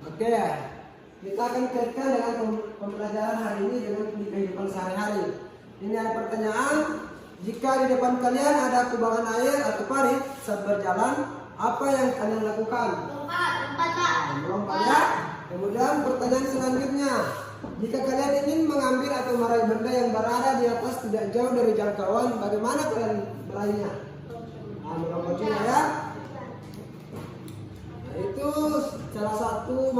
Oke, kita akan kaitkan dengan pembelajaran hari ini dengan kehidupan sehari-hari. Ini ada pertanyaan, jika di depan kalian ada kubangan air atau parit saat berjalan, apa yang kalian lakukan? Lompat, Pak. Melompat ya. Kemudian pertanyaan selanjutnya, jika kalian ingin mengambil atau meraih benda yang berada di atas tidak jauh dari jangkauan, bagaimana kalian meraihnya? Melompat juga ya. Nah, itu salah satu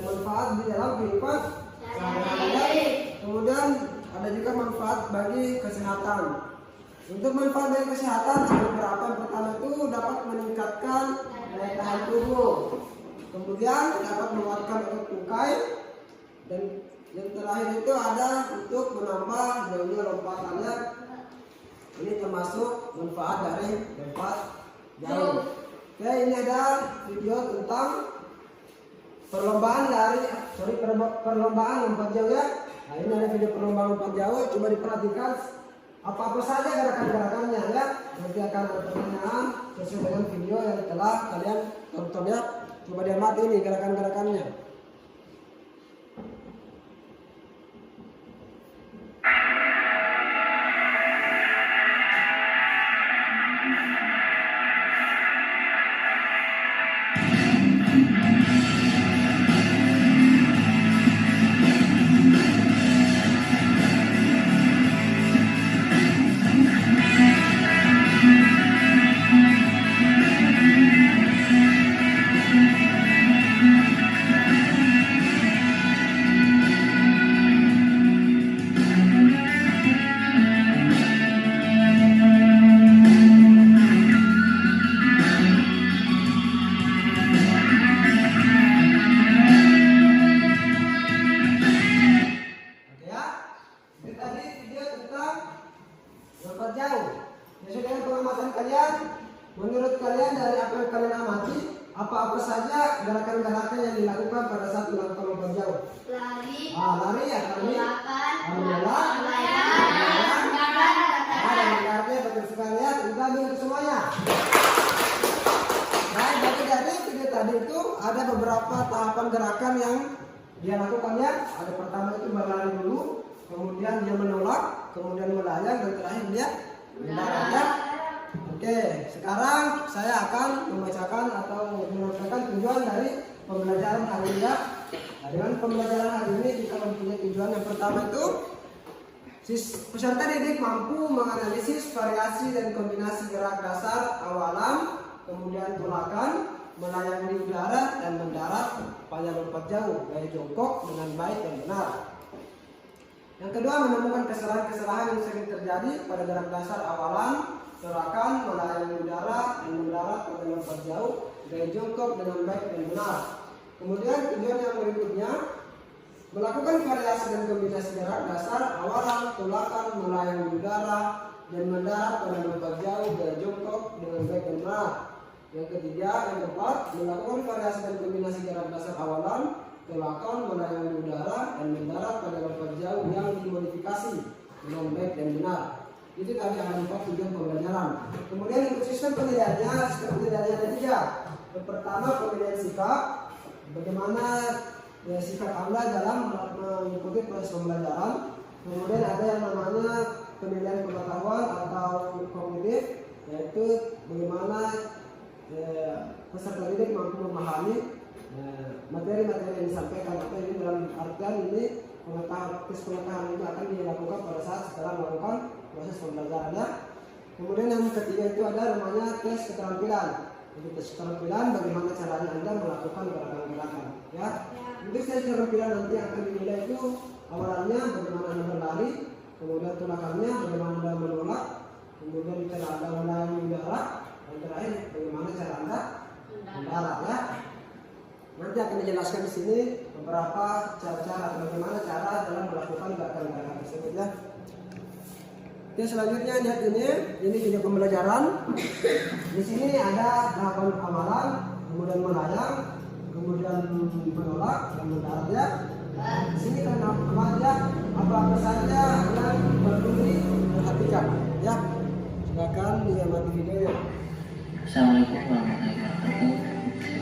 manfaat di dalam kehidupan sehari-hari. Kemudian ada juga manfaat bagi kesehatan. Untuk manfaat bagi kesehatan ada beberapa. Yang pertama itu dapat meningkatkan daya tahan tubuh. Kemudian dapat menguatkan otot tungkai. Dan yang terakhir itu ada untuk menambah jauhnya lompatannya. Ini termasuk manfaat dari lompat jauh. Oke, ini ada video tentang perlombaan lompat jauh ya. Nah, ini ada video perlombaan lompat jauh. Coba diperhatikan apa-apa saja gerakan-gerakannya ya. Nanti akan ada pertanyaan sesuai dengan video yang telah kalian tonton ya. Coba diamati ini gerakan-gerakannya. Lompat jauh. Sesuai dengan pengamatan kalian, menurut kalian dari apa yang kalian amati, apa-apa saja gerakan-gerakan yang dilakukan pada saat melakukan lompat jauh? Lari, Lari ya, melompat, melayang, mendarat, betul sekali ya. Kita ambil semuanya. Baik, dari video tadi itu ada beberapa tahapan gerakan yang dia lakukan ya. Ada pertama itu berlari dulu, kemudian dia menolak, kemudian melayang, dan terakhir dia mendarat ya. Oke, sekarang saya akan membacakan atau menyampaikan tujuan dari pembelajaran hari ini ya. Nah, dengan pembelajaran hari ini kita mempunyai tujuan yang pertama itu peserta didik mampu menganalisis variasi dan kombinasi gerak dasar awalan, kemudian tolakan, melayang di udara, dan mendarat pada lompat jauh, gaya jongkok dengan baik dan benar. Yang kedua, menemukan kesalahan-kesalahan yang sering terjadi pada gerak dasar awalan, tolakan, melayang di udara, dan mendarat pada lompat jauh, gaya jongkok dengan baik dan benar. Kemudian tujuan yang berikutnya, melakukan variasi dan kombinasi gerak dasar awalan, tolakan, melayang di udara, dan mendarat pada lompat jauh, gaya jongkok dengan baik dan benar. Yang ketiga, yang keempat, melakukan variasi dan kombinasi gerak dasar awalan, tolakan, melayang di udara, dan mendarat pada lompat jauh yang dimodifikasi dengan baik dan benar. Itu tadi ada 4 tujuan pembelajaran. Kemudian untuk sistem penilaiannya ada 3. Yang pertama, penilaian sikap. Bagaimana sikap Anda dalam mengikuti proses pembelajaran. Kemudian ada yang namanya penilaian pengetahuan atau kognitif, yaitu bagaimana peserta didik mampu memahami materi-materi yang disampaikan. Atau ini dalam artian ini pengetahuan ini akan dilakukan pada saat setelah melakukan proses pembelajarannya. Kemudian yang ketiga itu ada namanya tes keterampilan. Untuk tes keterampilan, bagaimana caranya Anda melakukan gerakan-gerakan ya. Untuk tes keterampilan nanti akan dinilai itu awalannya bagaimana Anda berlari, kemudian tolakannya bagaimana Anda menolak, kemudian cara Anda melayang di udara, dan terakhir bagaimana cara Anda mendarat ya. Nanti akan dijelaskan di sini beberapa cara-cara atau bagaimana cara dalam melakukan gerakan-gerakan tersebut ya. Oke, selanjutnya lihat ini video pembelajaran. Di sini ada tahapan awalan, kemudian melayang, kemudian menolak, dan mendarat ya. Di sini kan apa saja yang perlu diperhatikan ya. Silakan diamati videonya. Assalamualaikum warahmatullahi wabarakatuh.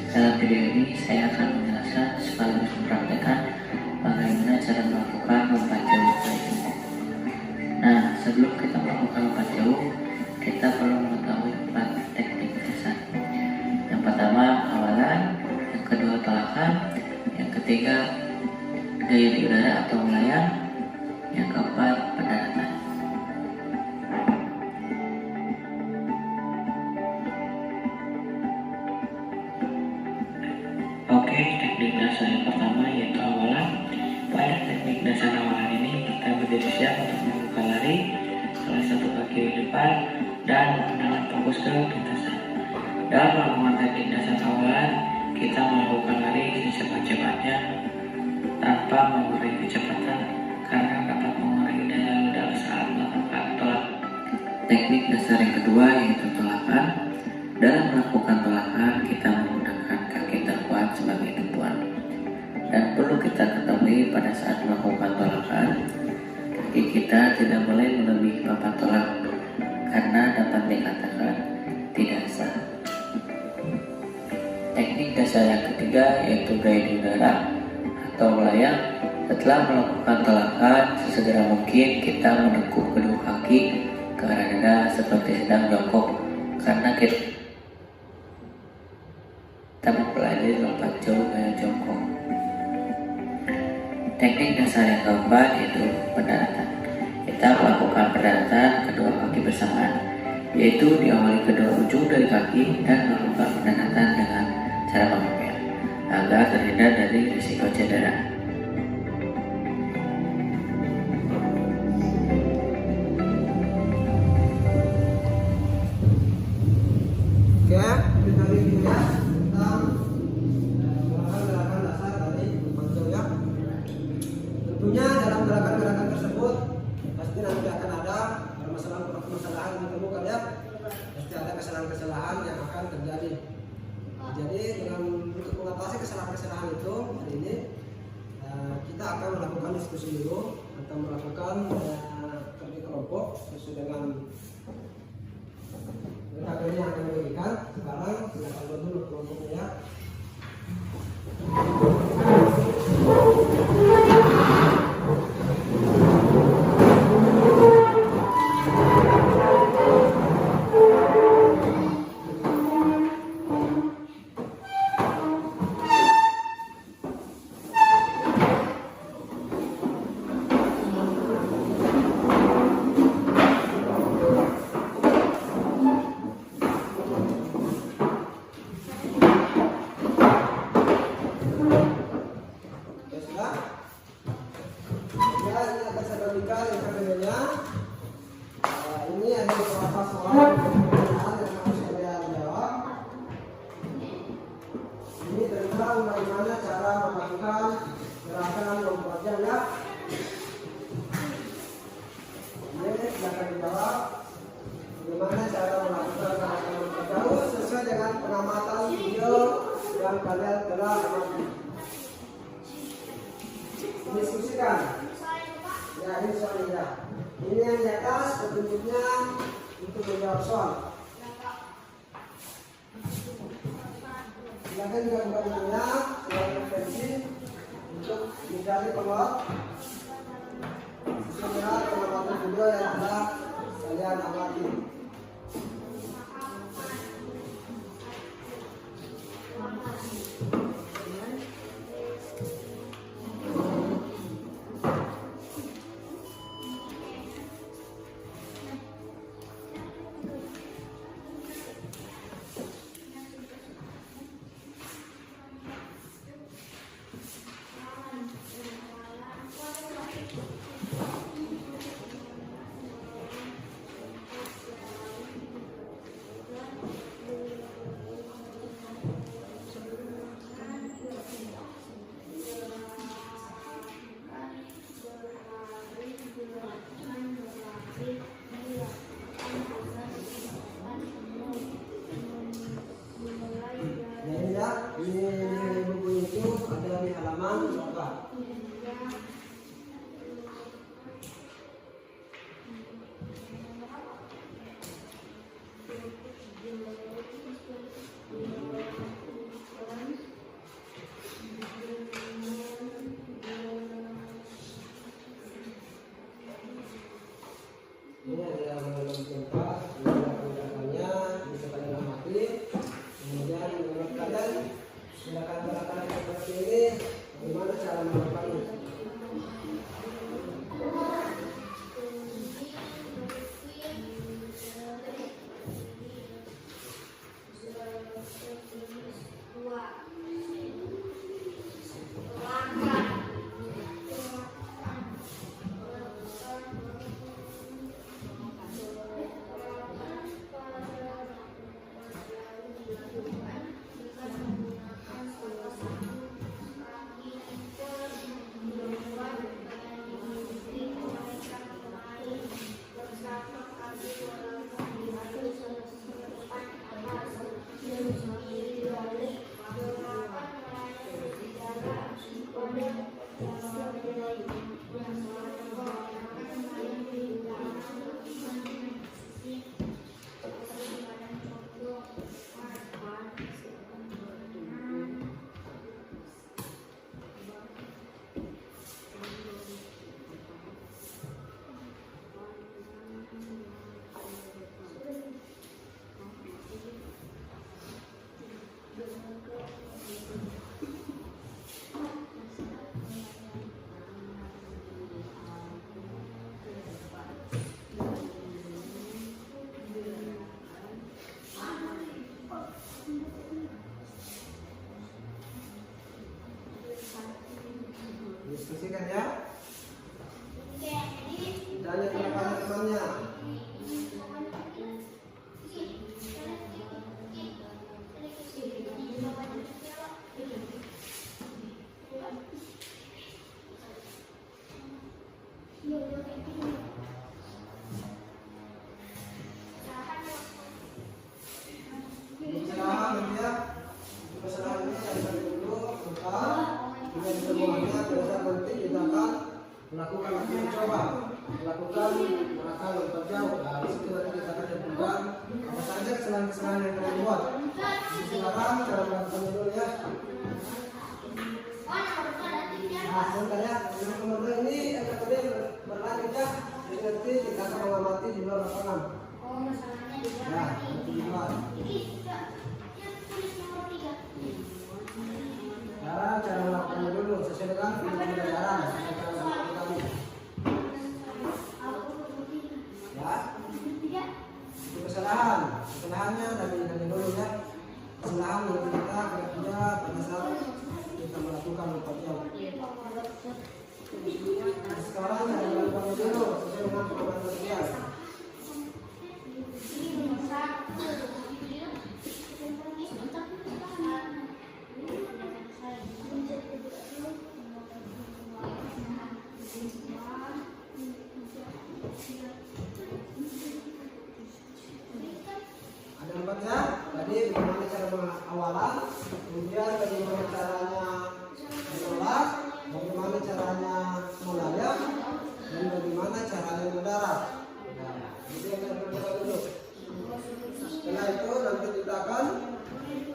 Dalam video ini saya akan menjelaskan sekaligus mempraktekkan bagaimana cara melakukan lompat jauh gaya jongkok. Nah, sebelum kita melakukan lompat jauh, kita perlu mengetahui 4 teknik dasar. Yang pertama awalan, yang kedua tolakan, yang ketiga gaya di udara atau melayang, yang keempat pendaratan. Oke, teknik dasar yang pertama yaitu awalan. Pada teknik dasar awalan ini kita berdiri siap untuk melakukan lari, salah satu kaki di depan dan dengan fokus ke lintasan. Dalam melakukan teknik dasar awalan, kita melakukan lari secepat-cepatnya tanpa mengurangi kecepatan karena dapat mengurangi daya ledak saat melakukan tolak. Teknik dasar yang kedua yaitu tolakan. Dalam melakukan tolakan, kita menggunakan kaki terkuat sebagai tumpuan. Dan perlu kita ketahui pada saat melakukan tolakan, kaki kita tidak boleh melebihi papan tolak karena dapat dikatakan tidak sah. Teknik dasar yang ketiga yaitu gaya di udara atau melayang. Setelah melakukan tolakan, sesegera mungkin kita menekuk kedua kaki ke arah dada seperti sedang jongkok karena kita mempelajari lompat jauh gaya jongkok. Teknik dasar yang keempat yaitu pendaratan. Kita melakukan pendaratan kedua kaki bersamaan, yaitu diawali kedua ujung dari kaki dan melakukan pendaratan dengan cara mengepel agar terhindar dari risiko cedera. Oke, kita review ya tentang gerakan-gerakan dasar dari lompat jauh ya. Tentunya dalam gerakan-gerakan tersebut pasti nanti akan ada permasalahan yang ditemukan ya. Pasti ada kesalahan-kesalahan yang akan terjadi. Jadi untuk mengatasi kesalahan-kesalahan itu hari ini kita akan melakukan diskusi dulu atau melakukan kerja kelompok sesuai dengan metode yang akan diberikan. Sekarang kita akan dulu kelompoknya ya. Ini ada beberapa soal pertanyaan yang harus kalian jawab. Ini tentang bagaimana cara melakukan gerakan lompat jauh ya. Ini silakan dijawab. Bagaimana cara melakukan gerakan lompat jauh sesuai dengan pengamatan video yang kalian telah amati. Diskusikan. Ya, ini soalnya. Ini yang di atas petunjuknya untuk menjawab soal. Silakan juga kembalinya soal referensi untuk mencari peluang sesuai pengamatan video yang telah kalian amati. Ini buku itu ada di halaman berapa? Gerakan-gerakan yang seperti ini, bagaimana cara melakukannya? Diskusikan ya. Tanya kepada temannya. Kesalahan ya. Kesalahannya yang tadi dulu tentang dengan semuanya pada nanti kita akan melakukan uji coba, melakukan gerakan lompat jauh. Nah, di situ nanti kita akan tentukan apa saja kesalahan-kesalahan yang kita buat. Sekarang cara melakukannya dulu ya. Nah, sebentar ya. Teman-teman ini akan berlanjut ya. Jadi nanti kita akan mengamati di luar lapangan. Ya, nanti di luar. Cara melakukannya dulu sesuai dengan pembelajaran. Ya, itu kesalahannya dari dulu ya. Kesalahan yang kita kerja pada saat kita melakukan lompat jauh. Nah, sekarang cara melakukannya dulu sesuai dengan pengalaman kalian. Ada empatnya. Tadi bagaimana cara awalan, kemudian bagaimana caranya menolak, bagaimana caranya melayang, dan bagaimana caranya mendarat. Nah, itu yang kita coba dulu. Setelah itu nanti kita akan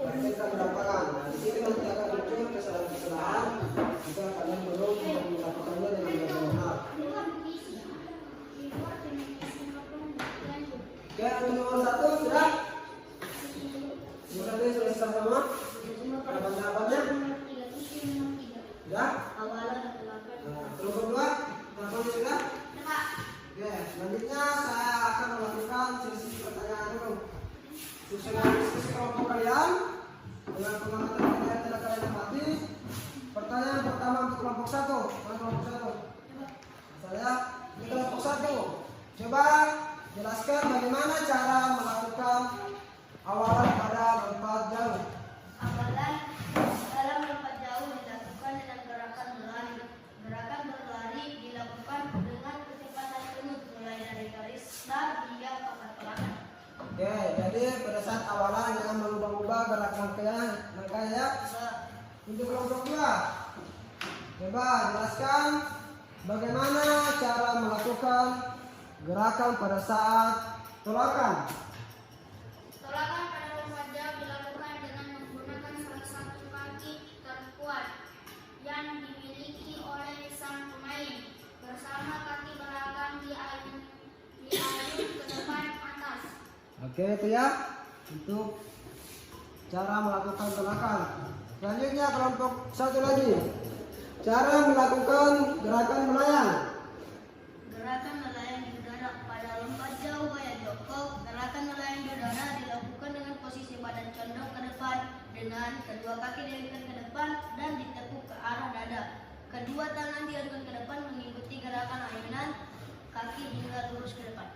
praktekkan di lapangan. Nah, di sini nanti akan muncul kesalahan-kesalahan jika kalian belum melakukannya dengan benar. Oke, untuk nomor 1 sudah? Nomor 1 sudah sama? Tahapan-tahapannya? Sudah? Nah, terus kedua, tahapannya sudah? Oke, selanjutnya saya akan melakukan sesi pertanyaan dulu. Sesuai diskusi kelompok kalian dengan pengamatan kalian telah kalian amati. Pertanyaan pertama untuk kelompok 1. Mana kelompok 1? Saya di kelompok 1. Coba jelaskan bagaimana cara melakukan awalan pada lompat jauh. Awalan dalam lompat jauh dilakukan dengan gerakan berlari. Gerakan berlari dilakukan dengan kecepatan penuh mulai dari garis start hingga papan belakang. Oke, jadi pada saat awalan jangan mengubah-ubah gerak langkahnya ya. Untuk kelompok 2, coba jelaskan bagaimana cara melakukan gerakan pada saat tolakan. Tolakan pada lompat jauh dilakukan dengan menggunakan salah satu kaki terkuat yang dimiliki oleh sang pemain bersama kaki belakang diayun ke depan atas. Oke, itu ya untuk cara melakukan tolakan. Selanjutnya kelompok satu lagi. Cara melakukan gerakan melayang. Gerakan melayang di udara pada lompat jauh gaya jongkok. Gerakan melayang di udara dilakukan dengan posisi badan condong ke depan dengan kedua kaki diangkat ke depan dan ditekuk ke arah dada. Kedua tangan diangkat ke depan mengikuti gerakan ayunan kaki hingga lurus ke depan.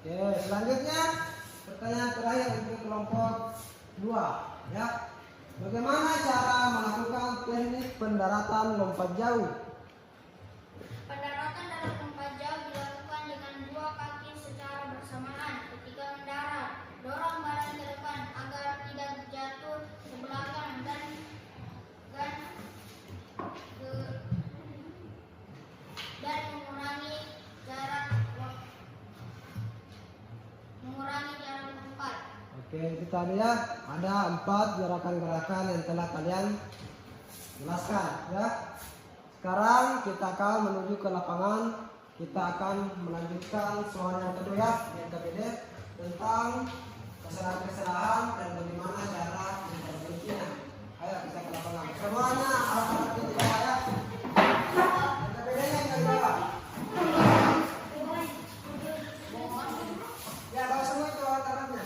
Oke, selanjutnya pertanyaan terakhir untuk kelompok 2 ya. Bagaimana cara melakukan teknik pendaratan lompat jauh? Pendaratan dalam lompat jauh dilakukan dengan dua kaki secara bersamaan ketika mendarat. Dorong badan ke depan agar tidak jatuh ke belakang dan mengurangi jarak lompat. Oke, itu tadi ya. Ada 4 gerakan-gerakan yang telah kalian jelaskan ya. Sekarang kita akan menuju ke lapangan. Kita akan melanjutkan soal yang kedua ya, yang KPD tentang kesalahan-kesalahan dan bagaimana cara memperbaikinya. Ayo kita ke lapangan. Semuanya alat-alat di bawah ya. Yang KPD-nya yang kedua. Ya, bawa semua itu alat-alatnya.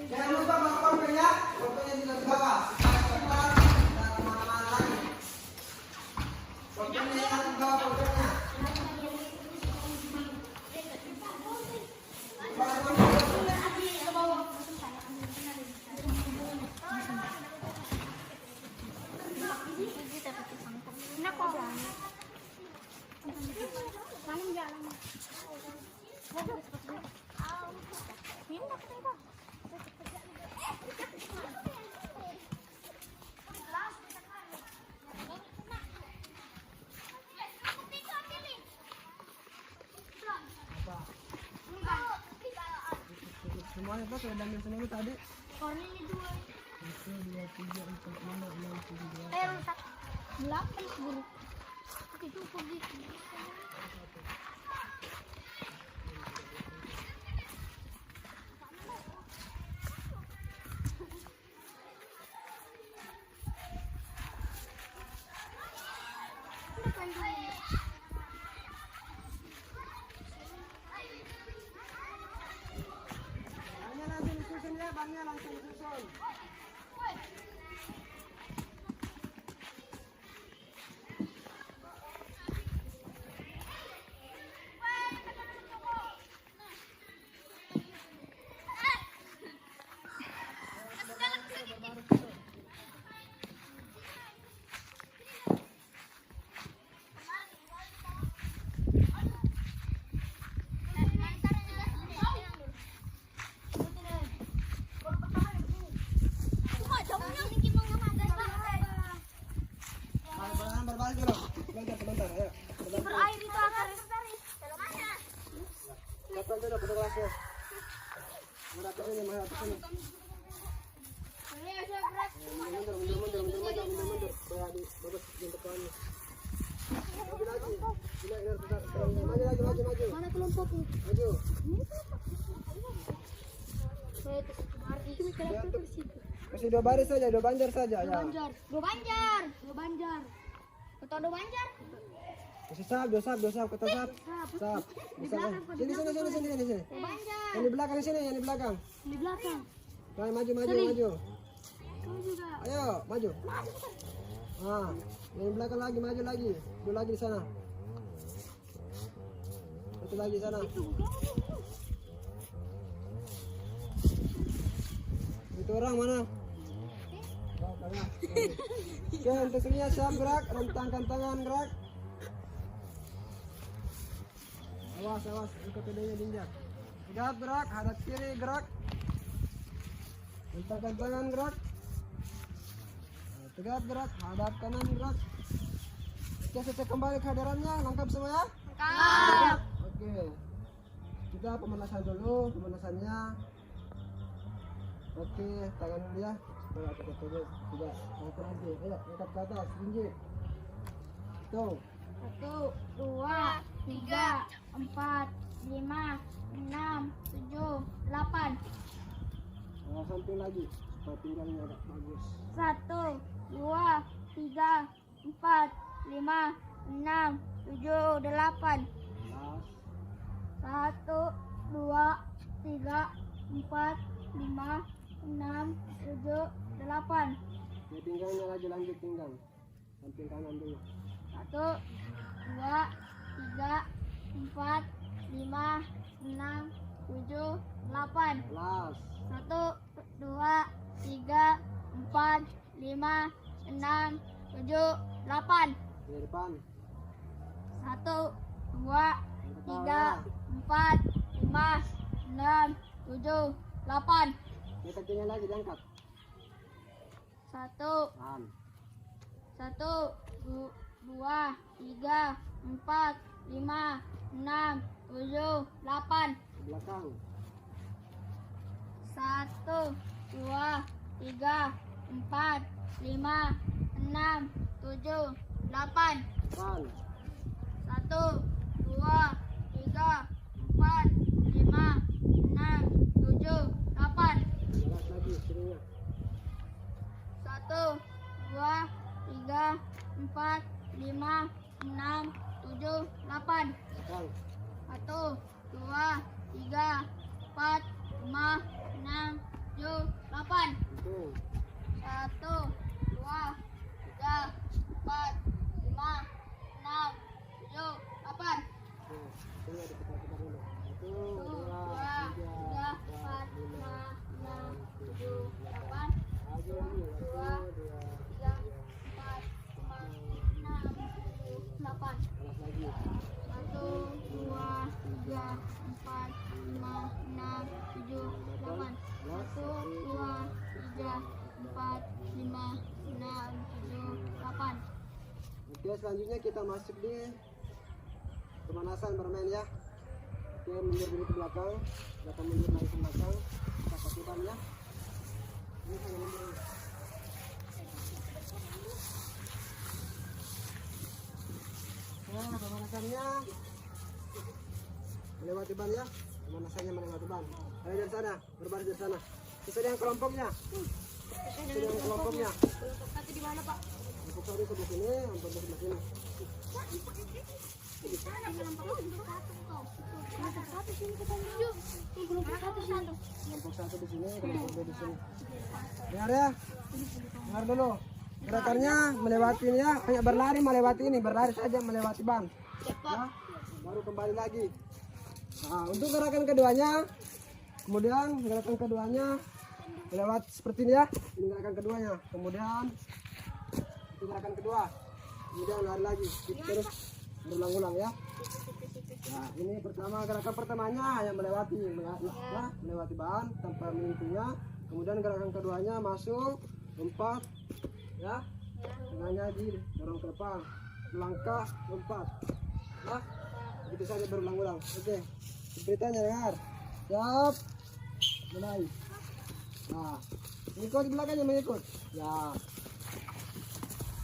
Jangan lupa bawa kompornya juga di bawah. Supaya cepat dan kemana-mana lagi. Kompornya yang di bawah kompornya. Semuanya tuh sudah ambil semua tadi. Warna ini 2. 1, 2, 3, 4, 5, 6, 7, 8. Rusak. 8 10. Itu pergi. Banyak langsung disusun ya, banyak langsung disusun. Berbalik dulu. Sebentar, ayo. Air itu akan Kapan dulu ke kelasnya? Mana ke sini, mana ke sini. Mundur. Bagus yang depannya. Maju lagi. Maju. Mana kelompokku? Maju. Kasih 2 baris saja, 2 banjar saja ya. Dua banjar. Betul 2 banjar. Kasih sap, 2 sap, kata sap. Sap. Sini. Dua banjar. Yang di belakang sini, yang di belakang. Di belakang. Ayo maju. Kamu juga. Ayo, maju. Ah, yang di belakang lagi, maju lagi. 2 lagi di sana. 1 lagi di sana. Itu orang mana? Oke, untuk semuanya siap gerak, rentangkan tangan gerak. Awas, ikut pedenya diinjak. Tegap gerak, hadap kiri gerak. Rentangkan tangan gerak. Tegap gerak, hadap kanan gerak. Oke, saya kembali kehadirannya, lengkap semua ya? Lengkap. Oke. Kita pemanasan dulu, pemanasannya. Oke, tangan dulu ya. Supaya kita tidak angkat nanti. Ayo, angkat ke atas, tinggi. Tuh. 1, 2, 3, 4, 5, 6, 7, samping lagi supaya pinggangnya agak bagus. 1, 2, 3, 4, 5, 6, 7, 8. Las. 1, 2, 3, 4, 5, 6, 7, 8. Oke, pinggangnya lagi, lanjut pinggang. Samping kanan dulu. 1, 2, 3, 4, 5, 6, 7, 8. Las. 1, 2, 3, 4, 5, 6, 7, 8. Di depan. 1, 2, 3, 4, 5, 6, 7, 8. Ini kakinya lagi diangkat. 1, Tahan. 1, 2, 3, 4, 5, 6, 7, 8. Ke belakang. 1, 2, 3, 4, 5, 6, 7, 8. Depan. 1, 2, 3, 4, 5, 6, 7, 8. Jelas lagi sininya. 1, 2, 3, 4, 5, 6, 7, 8. Belakang. 1, 2, 3, 4, 5, 6, 7, 8. Penting. 1, 2, 3, 4, 5, 6, 7, 8. Oke, sini diputar-putar dulu. 1, 2, 2, 3, 4, 5, 6, 7, 8. lagi lagi. 2, 3, 4, 5, 6, 7, 8. Jelas lagi. 1, 2, 3, 4, 5, 6, 7, 8. 1, 2, 3, 4, 5, 6, 7, 8. Oke, selanjutnya kita masuk di pemanasan bermain ya. Oke, mundur dulu ke belakang. Kita mundur lagi ke belakang. Kita pakai ban ya. Ini hanya mundur. Nah, pemanasannya melewati ban ya. Pemanasannya melewati ban. Ayo dari sana, berbaris dari sana. Sesuai dengan kelompoknya. Sesuai dengan kelompoknya. Kaki di mana, Pak? Untuk tadi sebelah sini, untuk sebelah sini. Kelompok satu di sini, kelompok dua di sini. Dengar ya, dengar dulu. Gerakannya melewati ini ya, kayak berlari melewati ini, berlari saja melewati ban. Ya, baru kembali lagi. Nah, untuk gerakan keduanya, kemudian gerakan keduanya melewati seperti ini ya. Ini gerakan keduanya. Kemudian itu gerakan kedua. Kemudian lari lagi, terus berulang-ulang ya. Nah, ini pertama gerakan pertamanya yang melewati melewati ban tanpa menyentuhnya. Kemudian gerakan keduanya masuk, lompat ya. Tangannya didorong ke depan, melangkah, lompat. Nah, begitu saja berulang-ulang. Oke. Beritanya dengar. Siap. Mulai. Nah, ikut di belakangnya mengikut. Ya.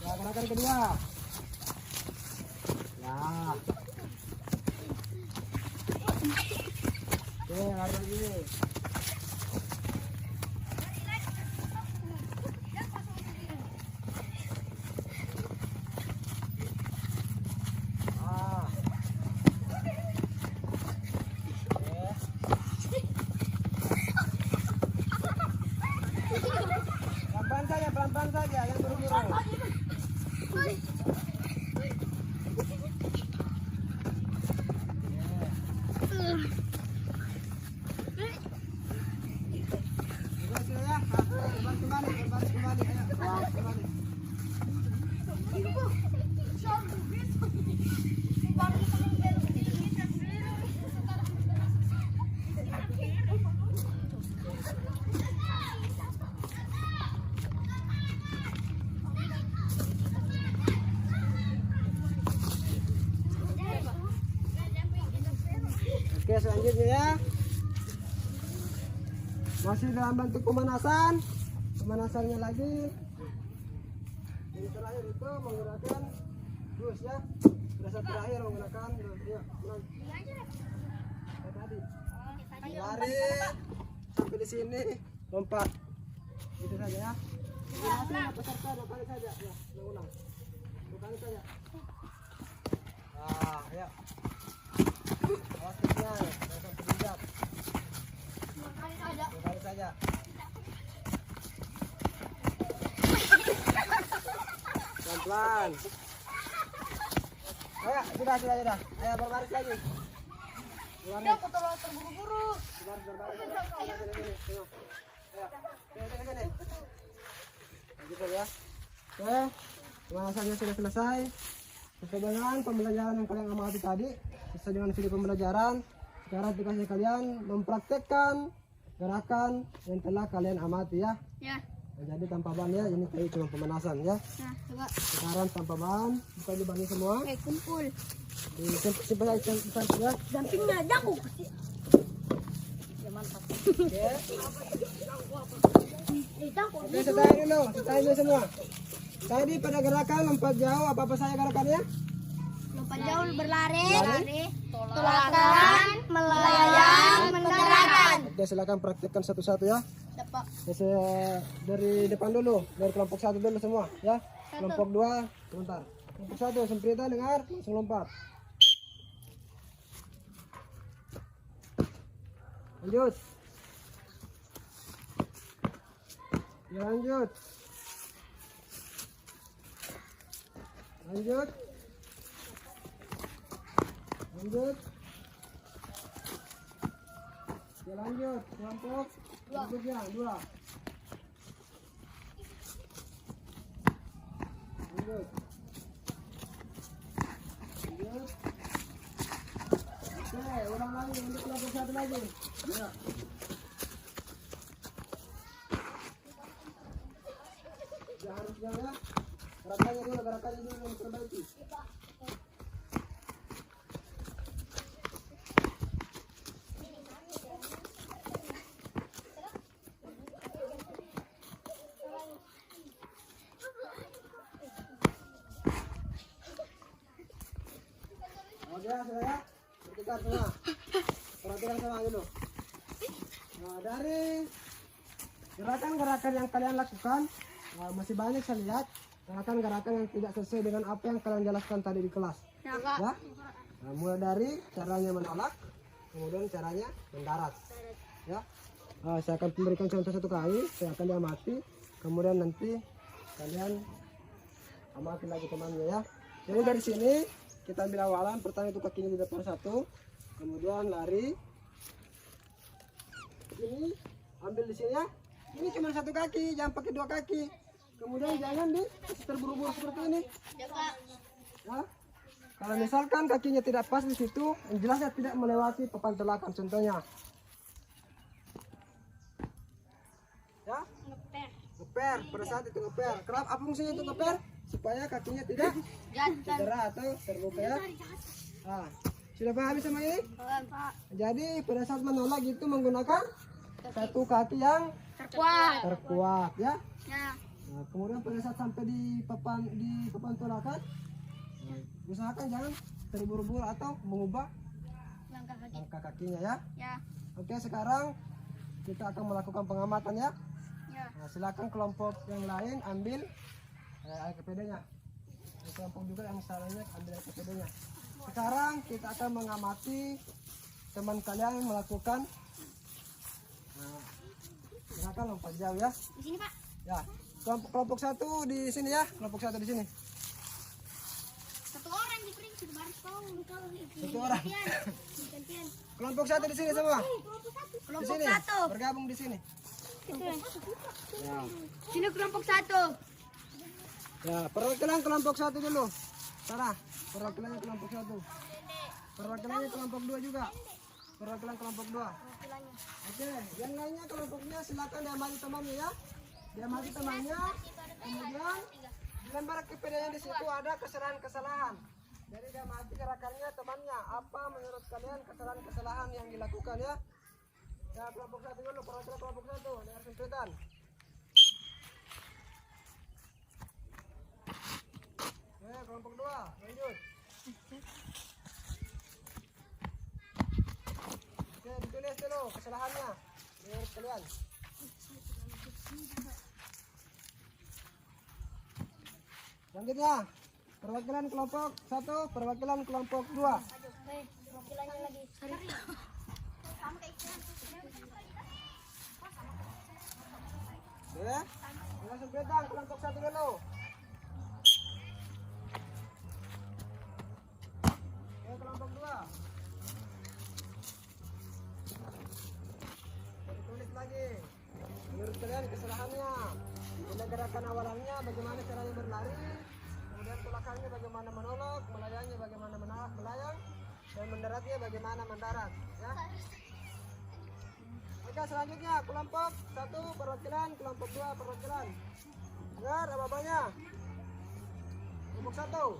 Ya, gerakan kedua. Ya. Oke, lari lagi. Ah. Oke. Pelan-pelan saja, yang buru-buru. Oke, selanjutnya ya. Masih dalam bentuk pemanasan. Pemanasannya lagi. Yang terakhir itu menggunakan dus ya. Berasa terakhir menggunakan dus. Ya, tadi. Lari sampai di sini, lompat. Itu saja ya. Terima peserta 2 kali saja. Ya, ulang. 2 kali saja. Ya. Awas kecilnya, jangan sampai injak. 2 kali saja. 2 kali saja. Pelan-pelan. Ayo, sudah. Ayo berbaris lagi. Berbaris. Aku terlalu terburu-buru. Berbaris. Ayo. Sini. Gitu ya. Oke, pemanasannya sudah selesai. Sesuai dengan pembelajaran yang kalian amati tadi, sesuai dengan video pembelajaran, sekarang tugasnya kalian mempraktekkan gerakan yang telah kalian amati ya. Ya. Jadi tanpa ban ya, ini tadi cuma pemanasan ya. Nah, coba. Sekarang tanpa ban, buka di bannya semua. Kumpul. Simpan ya. Dampingnya jago. Oke. Jago. Oke, setain dulu semua. Tadi pada gerakan lompat jauh, apa saja gerakannya? Lompat jauh, berlari, Tolakan, melayang, mendarat. Oke, silakan praktekkan satu-satu ya. Dapat. Dari depan dulu, dari kelompok 1 dulu semua ya. Kelompok 2 sebentar. Kelompok 1 Semprita dengar, langsung lompat. Lanjut. Ya, lanjut. Ya, lanjut. Kelompok berikutnya 2. Lanjut. Oke, ulang lagi untuk kelompok 1 lagi. Ya. Ya, harus ya. Gerakannya dulu diperbaiki. Oke, sudah ya. Bertukar semua. Perhatikan sama dulu. Nah, dari gerakan-gerakan yang kalian lakukan, masih banyak saya lihat gerakan-gerakan yang tidak sesuai dengan apa yang kalian jelaskan tadi di kelas. Ya, Kak. Ya. Nah, mulai dari caranya menolak, kemudian caranya mendarat. Ya. Saya akan memberikan contoh 1 kali, saya akan diamati, kemudian nanti kalian amati lagi temannya ya. Jadi dari sini kita ambil awalan, pertama itu kakinya di depan 1, kemudian lari. Ini ambil di sini ya. Ini cuma 1 kaki, jangan pakai 2 kaki. Kemudian jangan terburu-buru seperti ini. Ya, Kak. Ya. Kalau misalkan kakinya tidak pas di situ, yang jelasnya tidak melewati papan telakan contohnya. Ya, ngeper. Pada saat itu ngeper. Kenapa? Apa fungsinya itu ngeper? Supaya kakinya tidak cedera atau terluka ya. Nah, sudah paham sama ini? Pak. Jadi pada saat menolak itu menggunakan 1 kaki yang terkuat ya. Ya. Nah, kemudian pada saat sampai di papan tolakan, usahakan jangan terburu-buru atau mengubah langkah kakinya ya. Ya. Oke, sekarang kita akan melakukan pengamatan ya. Ya. Nah, silakan kelompok yang lain ambil LKPD-nya. Kelompok juga yang salahnya ambil LKPD-nya. Sekarang kita akan mengamati teman kalian melakukan gerakan lompat jauh ya. Di sini, Pak. Ya, kelompok 1 di sini ya. Kelompok 1 di sini. 1 orang di pring sudah baris kau. 1 orang. Gantian. Kelompok 1 di sini semua. Di Kelompok sini. 1. Bergabung di sini. Ya. Sini kelompok 1. Ya, perwakilan kelompok 1 dulu. Sarah, perwakilannya kelompok 1. Perwakilannya kelompok 2 juga. Perwakilan kelompok 2. Oke, yang lainnya kelompoknya silakan diamati temannya ya. Diamati temannya. Kemudian di lembar KPD-nya di situ ada kesalahan-kesalahan. Jadi diamati gerakannya temannya. Apa menurut kalian kesalahan-kesalahan yang dilakukan ya? Ya, kelompok 1 dulu, perwakilan kelompok 1 dengan sempritan. Kelompok 2, lanjut. Oke, ditulis dulu kesalahannya menurut kalian. Selanjutnya, perwakilan kelompok 1, perwakilan kelompok 2. Wakilannya lagi. Ya, langsung pedang kelompok 1 dulu. Oke, kelompok 2. Tulis lagi. Menurut kalian kesalahannya, bila gerakan awalannya bagaimana caranya berlari, kemudian tolakannya bagaimana menolak, melayangnya bagaimana melayang, dan mendaratnya bagaimana mendarat. Ya. Oke, selanjutnya kelompok 1 perwakilan, kelompok 2 perwakilan. Dengar apa-apanya? Kelompok 1.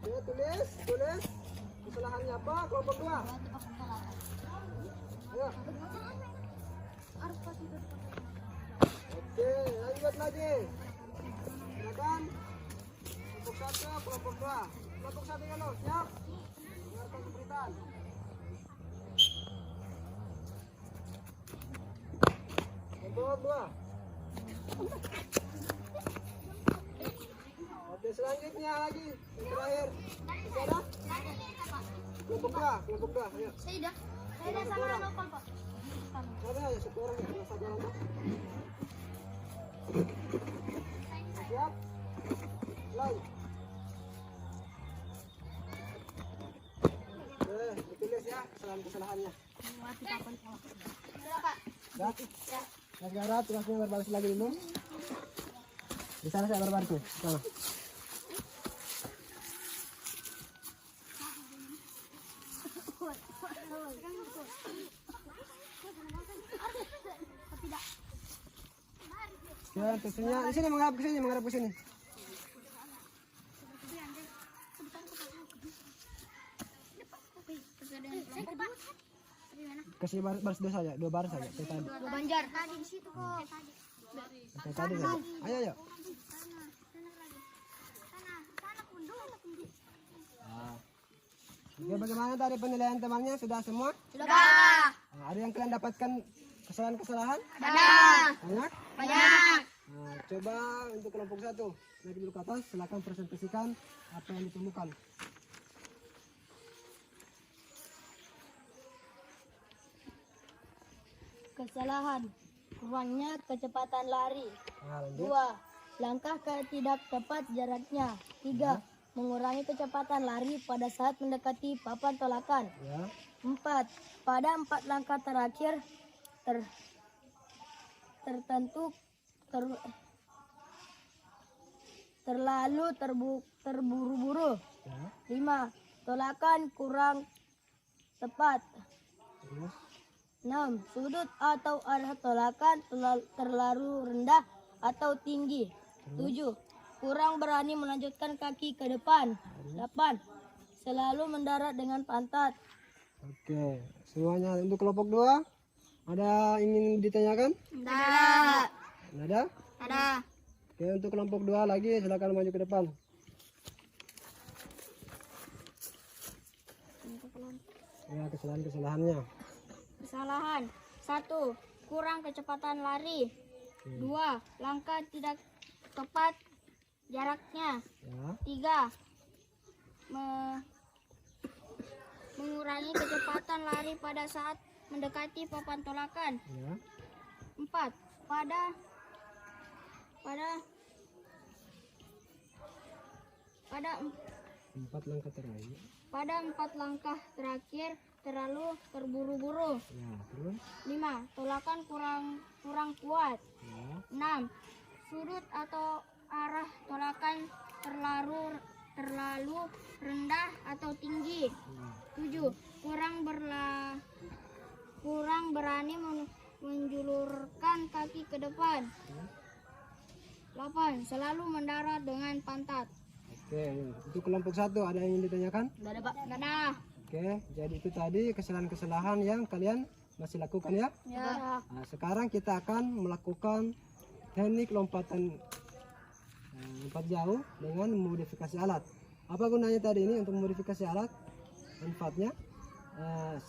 Oke, tulis. Kesalahannya apa? Kelompok 2. Ayo. Oke, lanjut lagi. Silakan. Kelompok 1, kelompok 2. Kelompok 1 dulu, siap? Dengarkan pemberitaan. Kelompok 2. Oke, selanjutnya lagi. Yang terakhir. Masih ada? Kelompok 2, kelompok 2. Ayo. Saya dah sama nopal, Pak. Ada ya satu orang ya, satu orang Pak. Siap? Mulai. Ditulis ya kesalahan-kesalahannya. Sudah, Pak. Ya. Mas Gara, tugasnya berbaris lagi dulu. Di sana saya berbaris nih. Sana. Ya, tentunya di sini menghadap ke sini, Kasih baris dua saja, 2 baris saja. Kayak tadi. Dua Banjar. Tadi di situ kok. Kayak tadi saja. Ayo. Oke, bagaimana tadi penilaian temannya? Sudah semua? Sudah. Nah, ada yang kalian dapatkan kesalahan-kesalahan? Ada. Banyak? Banyak. Nah, coba untuk kelompok 1 naik dulu ke atas, silakan presentasikan apa yang ditemukan. Kesalahan, kurangnya kecepatan lari. Nah, lanjut. 2. Langkah tidak tepat jaraknya. 3. Mengurangi kecepatan lari pada saat mendekati papan tolakan. Ya. 4. Pada 4 langkah terakhir terlalu terburu-buru. Ya. 5. Tolakan kurang tepat. Terus. 6. Sudut atau arah tolakan terlalu rendah atau tinggi. 7. Kurang berani melanjutkan kaki ke depan. 8. Selalu mendarat dengan pantat. Oke, semuanya untuk kelompok 2 ada ingin ditanyakan? Tidak. Ada? Ada. Oke, untuk kelompok 2 lagi silakan maju ke depan. Ya, kesalahan-kesalahannya. Kesalahan. 1. Kurang kecepatan lari. 2. Langkah tidak tepat jaraknya. Ya. 3. Mengurangi kecepatan lari pada saat mendekati papan tolakan. Ya. 4. Pada 4 langkah terakhir. Pada 4 langkah terakhir terlalu terburu-buru. Ya, terus. 5. Tolakan kurang kuat. Ya. 6. Sudut atau arah tolakan terlalu rendah atau tinggi. 7. Kurang berani menjulurkan kaki ke depan. 8. Selalu mendarat dengan pantat. Oke, untuk kelompok 1 ada yang ingin ditanyakan? Tidak ada, Pak. Tidak ada. Oke, jadi itu tadi kesalahan-kesalahan yang kalian masih lakukan ya. Ya. Nah, sekarang kita akan melakukan teknik lompatan lompat jauh dengan memodifikasi alat. Apa gunanya tadi ini untuk memodifikasi alat? Manfaatnya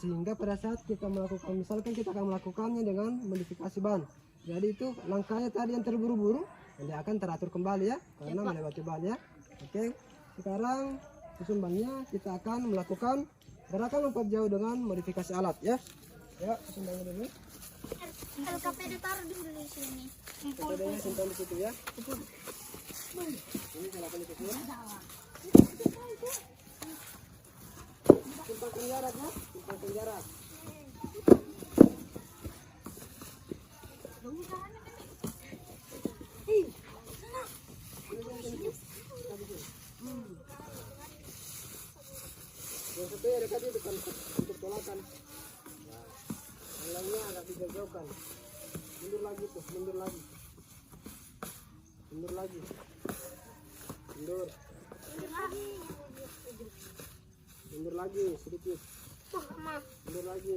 sehingga pada saat kita melakukan, misalkan kita akan melakukannya dengan modifikasi ban, jadi itu langkahnya tadi yang terburu-buru dia akan teratur kembali ya karena melewati ban ya. Oke, sekarang susun bannya, kita akan melakukan gerakan lompat jauh dengan modifikasi alat ya. Ya, susun bannya dulu. LKP ditaruh dulu di sini. Pedanya simpan di situ ya. Ini silakan disusun. Simpangkan jarak ya, simpangkan jarak. Yang satu ya dekat itu kan untuk tolakan. Yang lainnya agak dijauhkan. Mundur lagi tuh, mundur lagi. Mundur lagi. Mundur. Mundur lagi sedikit. Mundur lagi.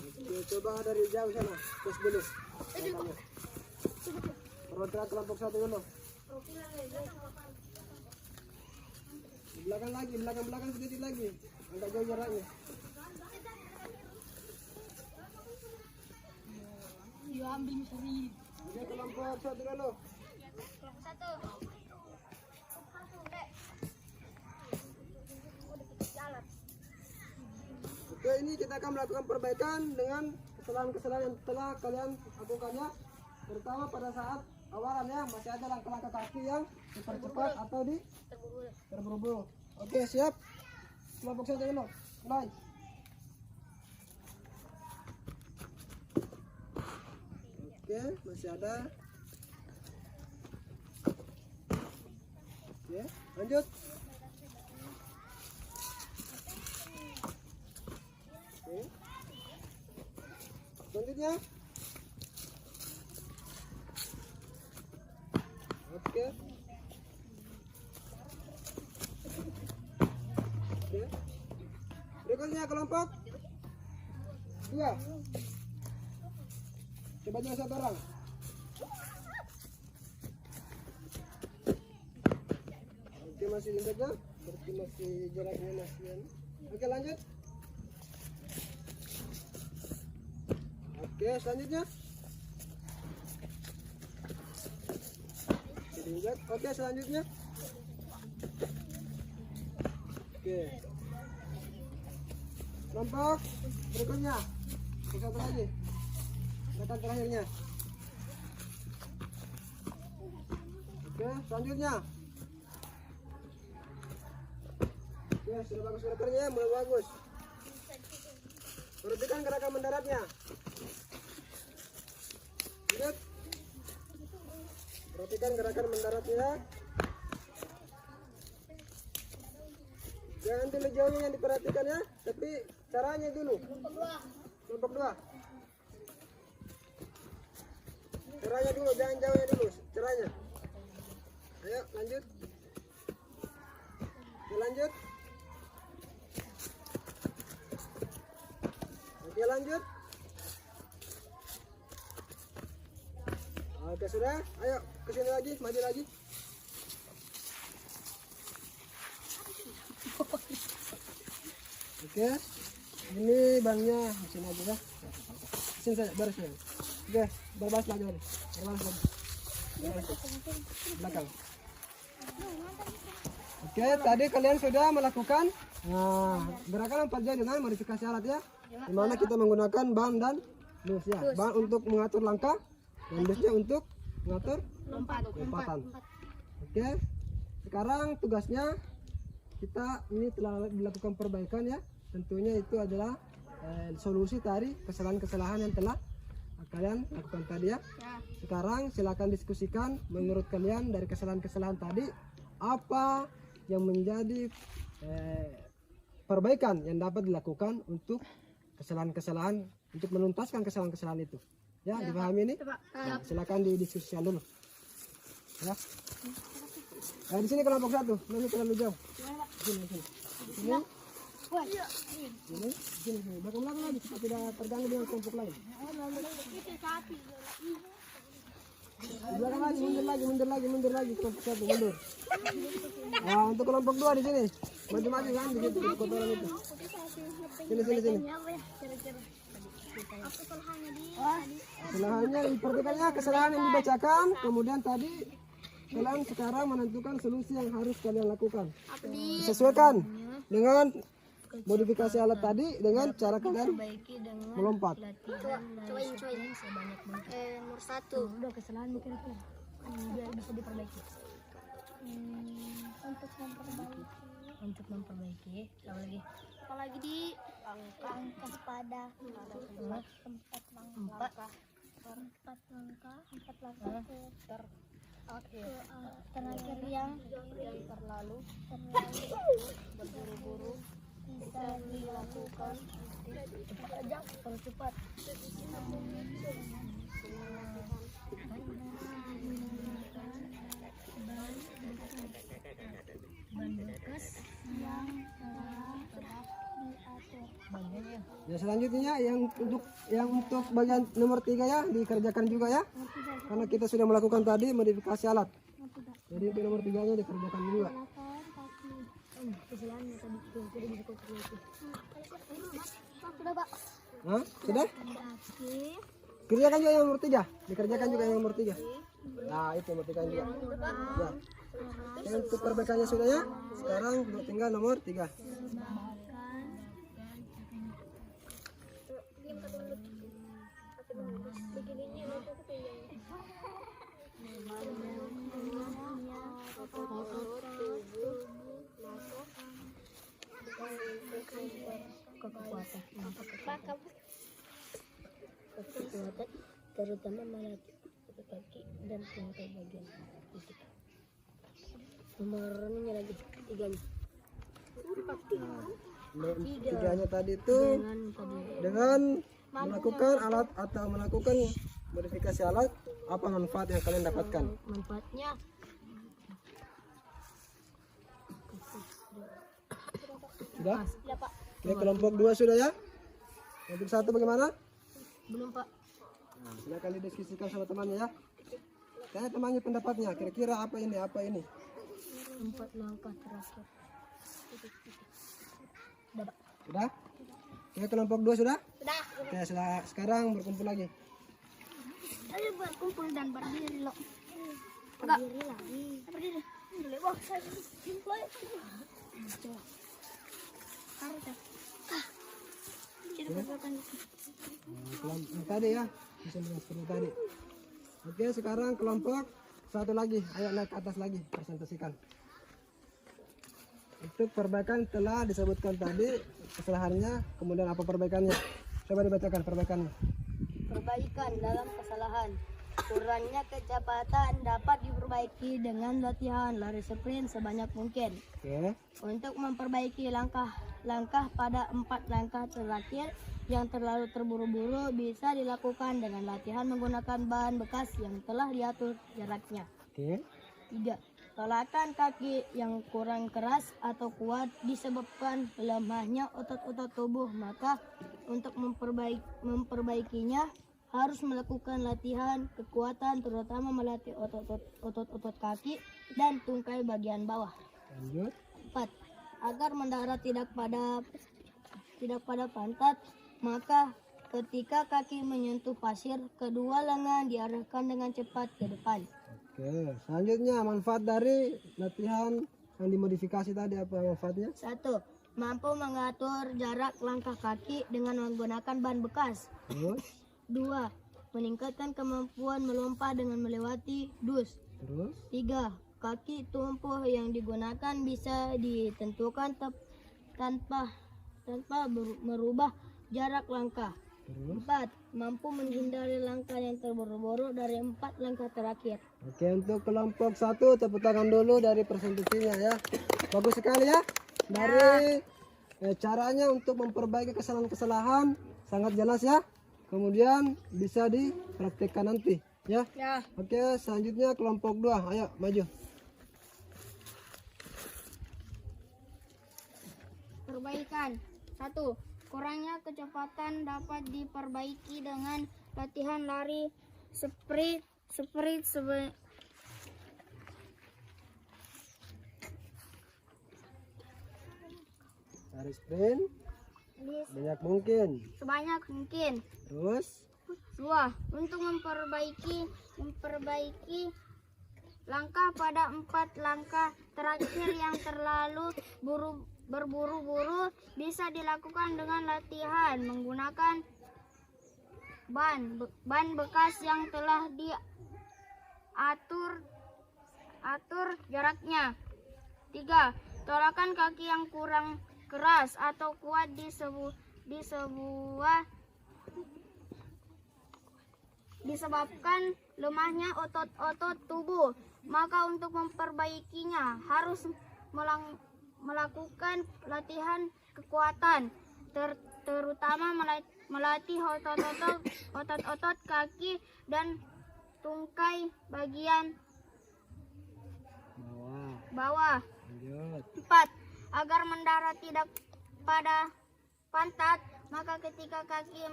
Oke, coba dari jauh sana. Tes dulu. Perwakilan kelompok 1 dulu. Di belakang lagi, belakang sedikit lagi. Agak jauh jaraknya. Oke, kelompok 1 dulu. Oke, ini kita akan melakukan perbaikan dengan kesalahan-kesalahan yang telah kalian lakukannya. Terutama pada saat awalannya masih ada langkah-langkah kaki yang dipercepat atau terburu-buru. Oke, siap. Kelompok 1 dulu. Mulai. Oke, masih ada. Oke, lanjut. Oke. Selanjutnya. Oke. Oke. Berikutnya kelompok 2. Coba jalan 1 orang. Oke, masih ingatnya, berarti masih jaraknya masih. Oke, lanjut. Oke, selanjutnya. Ingat. Oke, selanjutnya. Oke. Kelompok berikutnya. Satu lagi. Gerakan terakhirnya. Oke, selanjutnya. Oke, sudah bagus gerakannya, mulai bagus. Perhatikan gerakan mendaratnya. Lihat. Perhatikan gerakan mendaratnya. Jangan dulu jauhnya yang diperhatikan ya, tapi caranya dulu. Kelompok 2. Caranya dulu, jangan jauhnya dulu. Caranya. Ayo lanjut. Oke, lanjut. Oke, lanjut. Oke, sudah. Ayo ke sini lagi, maju lagi. Oke. Ini bannya di sini aja dah. Sini saja, baris ya. Oke, berbalik lagi. Berbalik lagi. Belakang. Oke, tadi kalian sudah melakukan gerakan lompat jauh dengan modifikasi alat ya. Dimana kita menggunakan ban dan lus ya. Ban untuk mengatur langkah dan lusnya untuk mengatur lompatan. Oke, sekarang tugasnya kita ini telah dilakukan perbaikan ya. Tentunya itu adalah solusi dari kesalahan-kesalahan yang telah kalian lakukan tadi ya. Sekarang silakan diskusikan menurut kalian dari kesalahan-kesalahan tadi apa yang menjadi perbaikan yang dapat dilakukan untuk kesalahan-kesalahan, untuk menuntaskan kesalahan-kesalahan itu. Ya, dipahami ini? Nah, silakan didiskusikan dulu. Ya. Nah, di sini kelompok 1, nanti terlalu jauh. Sini. Sini. Belakang lagi supaya tidak terganggu dengan kelompok lain. Belakang lagi, mundur lagi kelompok 1, mundur. Nah, untuk kelompok 2 di sini. Maju kan begitu kotoran itu. Sini. Kesalahannya diperhatikannya kesalahan yang dibacakan, kemudian tadi kalian sekarang menentukan solusi yang harus kalian lakukan. Disesuaikan dengan modifikasi alat tadi dengan cara kalian Perbaiki dengan melompat. latihan lari sprint sebanyak mungkin. Nomor 1. Udah kesalahan kira-kira biar bisa diperbaiki. Untuk memperbaiki apa lagi? Apalagi di langkah pada empat langkah terakhir yang terlalu berburu-buru bisa dilakukan Cepat aja, kalau cepat. Ban bekas yang telah diatur. Bannya Ya selanjutnya yang untuk bagian nomor 3 ya dikerjakan juga ya. Karena kita sudah melakukan tadi modifikasi alat. Jadi untuk nomor 3-nya dikerjakan juga. kesalahannya tadi tuh jadi bisa perbaiki. Sudah, Pak. Hah? Sudah? Kaki. Kerjakan juga yang nomor 3. Dikerjakan juga yang nomor 3. Nah, itu nomor 3 juga. Ya. Untuk perbaikannya sudah ya. Sekarang tinggal nomor 3. Kekuatan terutama melatih kaki dan tungkai bagian fisik. Nomornya lagi 3-nya. Tiganya tadi itu dengan melakukan alat atau melakukan modifikasi alat, apa manfaat yang kalian dapatkan? Manfaatnya Sudah? Ya, Pak. Oke, kelompok 2 sudah ya? Kelompok 1 bagaimana? belum Pak. Nah, silakan didiskusikan sama temannya ya. Tanya temannya pendapatnya, kira-kira apa ini? 4 langkah terakhir. Udah Pak. Sudah? Oke, kelompok 2 sudah? Sudah. Oke, sekarang berkumpul lagi. Ayo berkumpul dan berdiri lo. Berdiri lagi. Berdiri. Boleh, Bang. Harus ya. Jadi berdoakan. Kelompok tadi ya, bisa seperti tadi. Oke, sekarang kelompok 1 lagi. Ayo naik ke atas lagi, presentasikan. Untuk perbaikan telah disebutkan tadi kesalahannya, kemudian apa perbaikannya? Coba dibacakan perbaikannya. Perbaikan dalam kesalahan. Kurangnya kecepatan dapat diperbaiki dengan latihan lari sprint sebanyak mungkin. Oke. Untuk memperbaiki langkah pada 4 langkah terakhir yang terlalu terburu-buru bisa dilakukan dengan latihan menggunakan bahan bekas yang telah diatur jaraknya. Oke. 3. Tolakan kaki yang kurang keras atau kuat disebabkan lemahnya otot-otot tubuh, maka untuk memperbaikinya harus melakukan latihan kekuatan, terutama melatih otot-otot kaki dan tungkai bagian bawah. Lanjut. 4. Agar mendarat tidak pada pantat, maka ketika kaki menyentuh pasir, kedua lengan diarahkan dengan cepat ke depan. Oke, selanjutnya manfaat dari latihan yang dimodifikasi tadi, apa manfaatnya? 1. Mampu mengatur jarak langkah kaki dengan menggunakan ban bekas. Terus? 2. Meningkatkan kemampuan melompat dengan melewati dus. Terus? 3. Kaki tumpuh yang digunakan bisa ditentukan tanpa merubah jarak langkah. Terus? 4. Mampu menghindari langkah yang terburu-buru dari 4 langkah terakhir. Oke, untuk kelompok 1 tepuk tangan dulu dari presentasinya ya. Bagus sekali ya. Dari caranya untuk memperbaiki kesalahan-kesalahan sangat jelas ya. Kemudian bisa dipraktikkan nanti ya. Ya. Oke, selanjutnya kelompok 2. Ayo maju. Perbaikan. 1. Kurangnya kecepatan dapat diperbaiki dengan latihan lari sprint Cari sprint Di- banyak mungkin. sebanyak mungkin. Terus 2. Untuk memperbaiki langkah pada 4 langkah terakhir yang terlalu berburu-buru bisa dilakukan dengan latihan menggunakan ban bekas yang telah diatur jaraknya. 3. Tolakan kaki yang kurang keras atau kuat disebabkan lemahnya otot-otot tubuh. Maka untuk memperbaikinya harus melakukan latihan kekuatan, terutama melatih otot-otot kaki dan tungkai bagian bawah. lanjut. 4. Agar mendarat tidak pada pantat, maka ketika kaki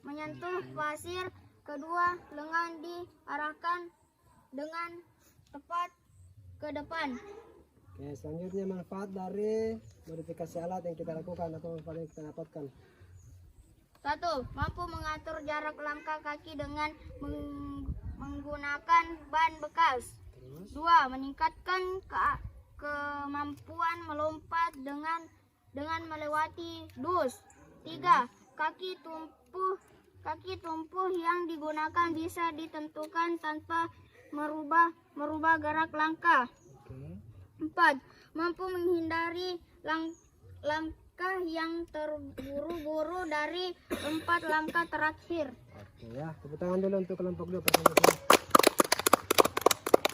menyentuh pasir, kedua lengan diarahkan dengan tepat ke depan. Oke, selanjutnya manfaat dari modifikasi alat yang kita lakukan atau manfaat yang kita dapatkan. 1. Mampu mengatur jarak langkah kaki dengan menggunakan ban bekas. Terus 2. Meningkatkan kemampuan melompat dengan melewati dus. 3. Kaki tumpuh yang digunakan bisa ditentukan tanpa merubah gerak langkah. oke. 4. Mampu menghindari langkah yang terburu-buru dari 4 langkah terakhir. Oke ya, tepuk tangan dulu untuk kelompok 2 persentasenya.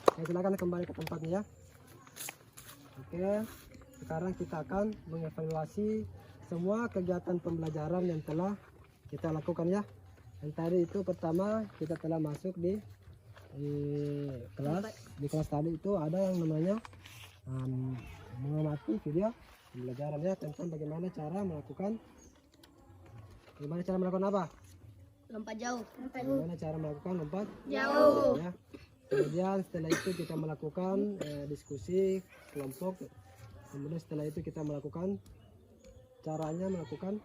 Oke, silakan kembali ke tempatnya ya. Oke, sekarang kita akan mengevaluasi semua kegiatan pembelajaran yang telah kita lakukan ya. Yang tadi itu pertama kita telah masuk di kelas tadi itu ada yang namanya mengamati video pembelajaran ya, tentang bagaimana cara melakukan apa? Lompat jauh. Bagaimana cara melakukan lompat Jauh. ya. Kemudian setelah itu kita melakukan diskusi kelompok. Kemudian setelah itu kita melakukan caranya melakukan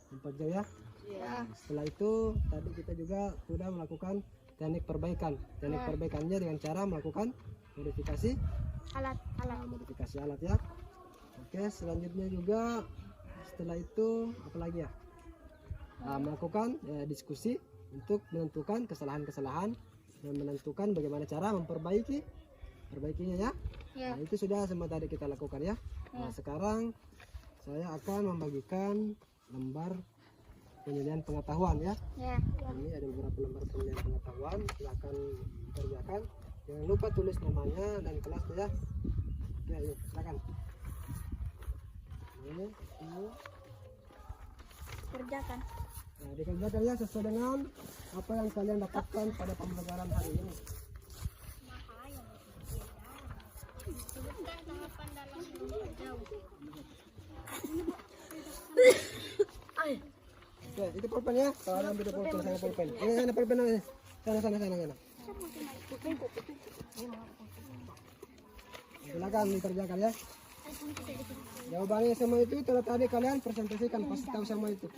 lompat jauh ya. Ya. Setelah itu tadi kita juga sudah melakukan teknik perbaikan. Teknik perbaikannya dengan cara melakukan modifikasi Alat. ya. Oke, selanjutnya juga setelah itu apa lagi ya? Melakukan diskusi untuk menentukan kesalahan-kesalahan dan menentukan bagaimana cara perbaikinya ya. Ya. Nah, itu sudah semua tadi kita lakukan ya. Nah, sekarang saya akan membagikan lembar penyediaan pengetahuan ya. Ya. Ini ada beberapa lembar penyediaan pengetahuan, silakan kerjakan. Jangan lupa tulis namanya dan kelasnya ya. Ya, yuk, silakan. Ini. Kerjakan. Nah, dikerjakan ya sesuai dengan apa yang kalian dapatkan pada pembelajaran hari ini. Sebutkan tahapan dalam lompat jauh. Oke, itu pulpen ya. Kalau ada ambil pulpen, sana pulpen. Ini sana pulpen aja. Sana. Silakan dikerjakan ya. Jawabannya semua itu telah tadi kalian presentasikan, pasti tahu semua itu.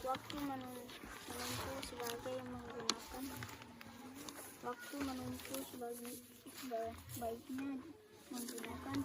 Waktu menempuh sebagai menggunakan waktu menempuh sebaiknya menggunakan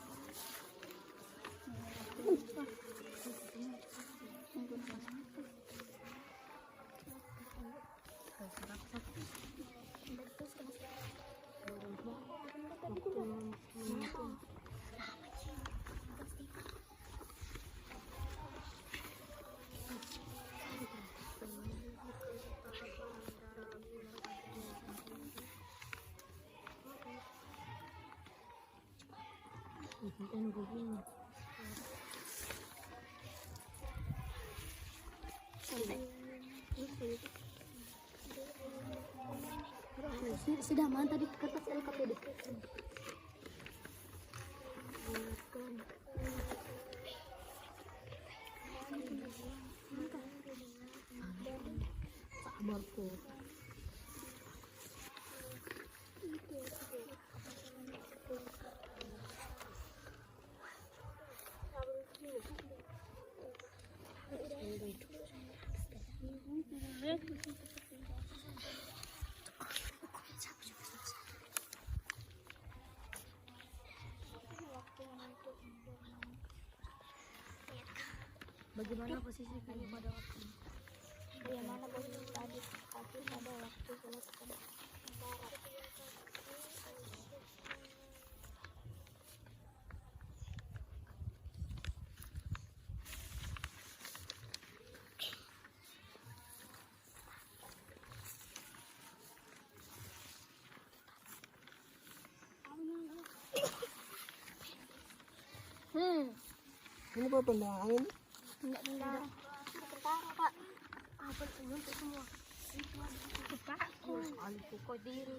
Sudah mana tadi kertas LKPD? Sabarku. Bagaimana posisi kamu pada waktu itu? Bagaimana posisi tadi pada waktu sholat Jumat? Ini apa benda angin? Enggak pertama Pak. Apa untuk semua? Itu Pak. Aku kok diri.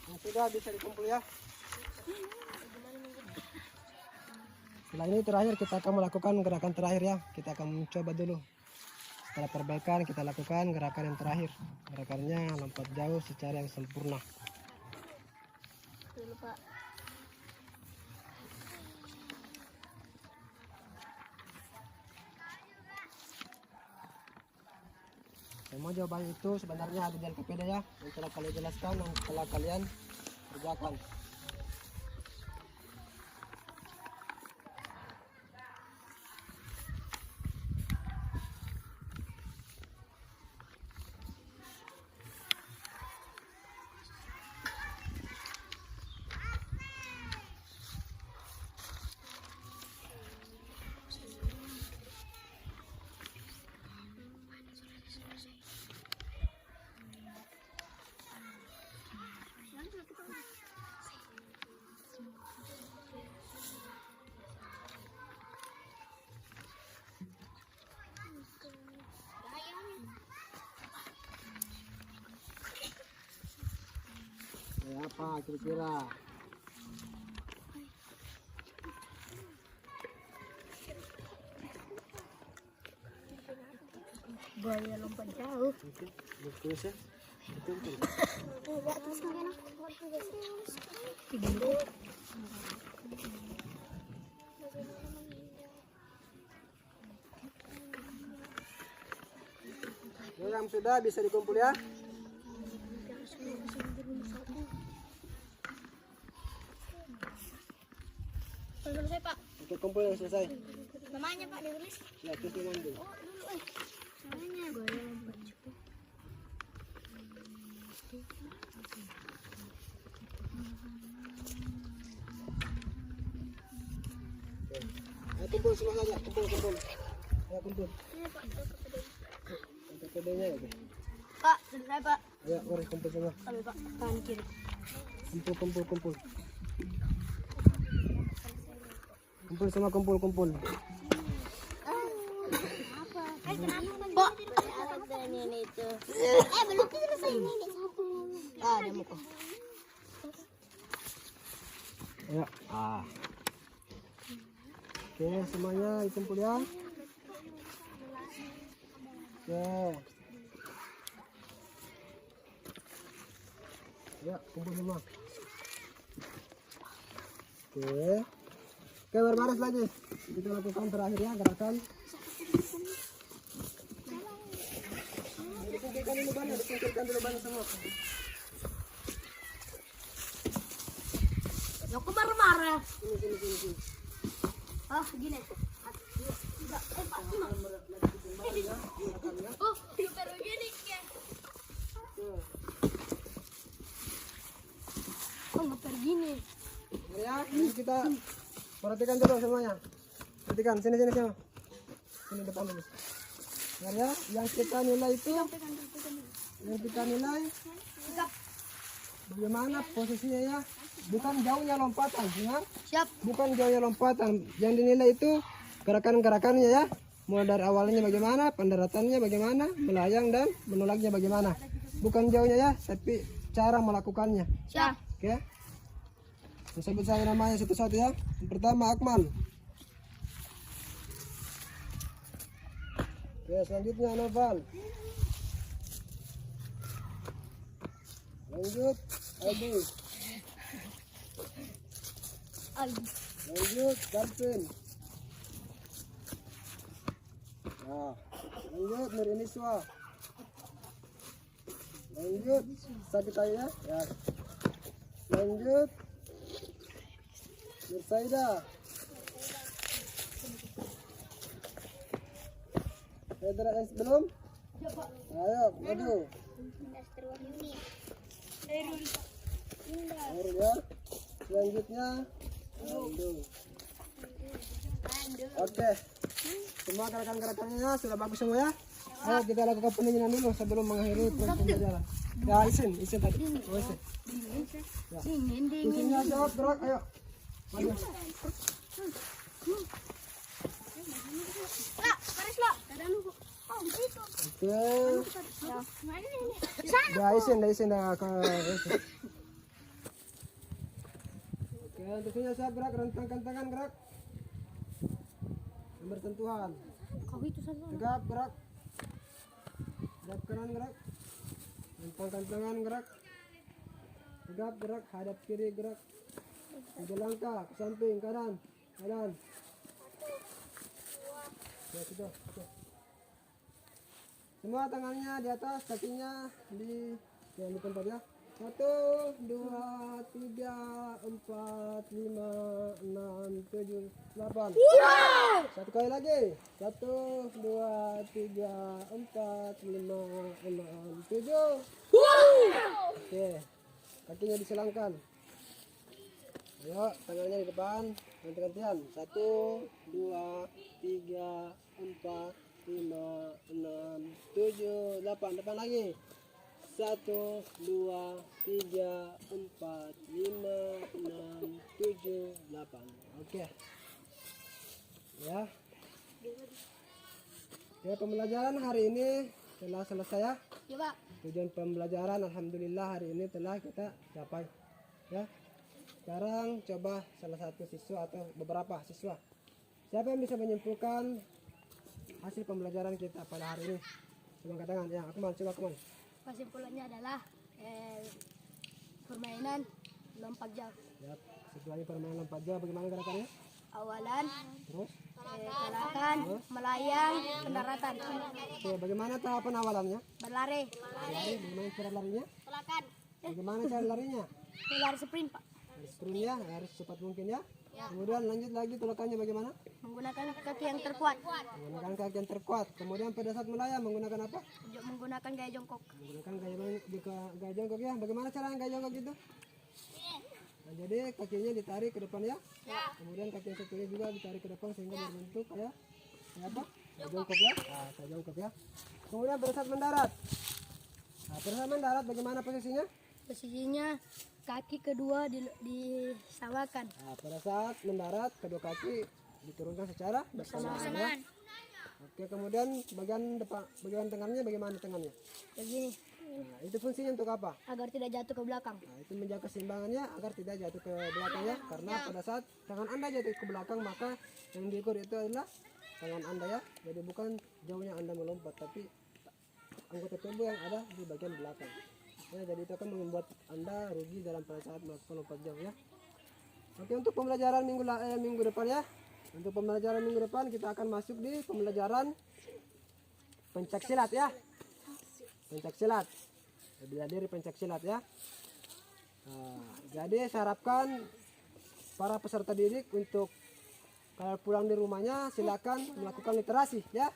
Nah, sudah bisa dikumpul ya. Setelah ini terakhir kita akan melakukan gerakan terakhir ya. Kita akan mencoba dulu. Setelah perbaikan kita lakukan gerakan yang terakhir. Gerakannya lompat jauh secara yang sempurna. Dulu Pak. Semua jawaban itu sebenarnya ada di LKPD ya. Yang telah kalian jelaskan, yang telah kalian kerjakan. Ya, apa kira-kira? Gaya lompat jauh. Bagus ya. Betul. Ya, yang sudah bisa dikumpul ya. Selesai Pak. Oke, kumpul yang selesai. Namanya Pak ditulis. Ya, tulis dulu. Namanya gaya lompat jauh. Ayo kumpul semua saja, kumpul. Ayo kumpul. LKPD-nya ya, oke. Pak, selesai Pak. Ayo, mari kumpul semua. Sampai Pak, kanan kiri. Kumpul. Kumpul semua, kumpul. Pak, ada ini itu. Belum selesai ini satu. Ada muka. Ayo, Oke, semuanya dikumpul ya. Oke. Ya, kumpul semua. Oke, berbaris lagi. Kita lakukan terakhir ya gerakan. Dikumpulkan dulu banyak semua. Aku marah-marah. Sini. Ah, gini. Oh, baru gini ya. Oh, ngeper gini. Ya, ini kita perhatikan dulu semuanya. Perhatikan, sini semua. Sini depan dulu. Ya, yang kita nilai itu, bagaimana posisinya ya, bukan jauhnya lompatan, ingat? Siap. Bukan jauhnya lompatan. Yang dinilai itu gerakan-gerakannya ya. Mulai dari awalnya bagaimana, pendaratannya bagaimana, melayang dan menolaknya bagaimana. Bukan jauhnya ya, tapi cara melakukannya. Siap. Oke. Sebut saya namanya satu-satu ya. Yang pertama Akmal. Oke, selanjutnya Noval. Lanjut Adi. Lanjut Dalvin. Nah, lanjut Nuriniswa. Lanjut Sakitaya ya. Lanjut Nursaida. Pedra S belum? Ayo, maju. Baru ya. Selanjutnya Bandung. Oke. Semua gerakan-gerakannya sudah bagus semua ya. Ayo kita lakukan pendinginan dulu sebelum mengakhiri pembelajaran. Ya, isin tadi. Oh, isin. Ya. Isinnya jawab gerak, ayo. Maju. Oke. Dah isin dah ke isin. Oke, tentunya siap gerak, rentangkan tangan gerak. Bersentuhan. Tegap gerak. Hadap kanan gerak. Rentangkan tangan gerak. Tegap gerak, hadap kiri gerak. 3 langkah ke samping kanan. Ya, sudah. Oke. Semua tangannya di atas, kakinya di tempat ya. 1, 2, 3, 4, 5, 6, 7, 8. Satu kali lagi. 1, 2, 3, 4, 5, 6, 7. Oke. Kakinya diselangkan. Ayo, tangannya di depan. Ganti-gantian. 1, 2, 3, 4, 5, 6, 7, 8. Depan lagi. 1, 2, 3, 4, 5, 6, 7, 8. Oke. Ya. Ya, pembelajaran hari ini telah selesai ya. Ya, Pak. Tujuan pembelajaran alhamdulillah hari ini telah kita capai. Ya. Sekarang coba salah satu siswa atau beberapa siswa. Siapa yang bisa menyimpulkan hasil pembelajaran kita pada hari ini? Coba angkat tangan. Ya, Akmal, coba Akmal. Kesimpulannya adalah permainan lompat jauh. Ya, situasi permainan lompat jauh bagaimana gerakannya? Awalan, Terus? gerakan, melayang, pendaratan, Oke, bagaimana tahapan awalannya? berlari, Lari, bagaimana cara larinya? tolakan, Bagaimana cara larinya? lari sprint, Pak. Harus sprint ya, harus cepat mungkin ya. Kemudian lanjut lagi tolakannya bagaimana? Menggunakan kaki yang terkuat, Menggunakan kaki yang terkuat. Kemudian pada saat melayang menggunakan apa? menggunakan gaya jongkok. Menggunakan gaya jongkok ya. Bagaimana cara gaya jongkok itu? Nah, jadi kakinya ditarik ke depan ya. Kemudian kaki yang satunya juga ditarik ke depan sehingga berbentuk kayak apa? Jongkok ya. Nah, kayak jongkok ya. Kemudian pada saat mendarat. Nah, pada saat mendarat bagaimana posisinya? Posisinya kaki kedua disamakan. Nah, pada saat mendarat kedua kaki diturunkan secara bersamaan. Ya. Oke, kemudian bagian tengahnya bagaimana tengahnya? Begini, Nah, itu fungsinya untuk apa? agar tidak jatuh ke belakang. Nah, itu menjaga keseimbangannya agar tidak jatuh ke belakang ya. Karena pada saat tangan Anda jatuh ke belakang maka yang diukur itu adalah tangan Anda ya. Jadi bukan jauhnya Anda melompat tapi anggota tubuh yang ada di bagian belakang. Ya, jadi itu akan membuat Anda rugi dalam pada saat melakukan lompat jauh ya. Oke, untuk pembelajaran minggu depan ya. Untuk pembelajaran minggu depan kita akan masuk di pembelajaran pencak silat ya. Pencak silat. Bela diri pencak silat ya. Nah, jadi saya harapkan para peserta didik untuk kalau pulang di rumahnya silakan melakukan literasi ya.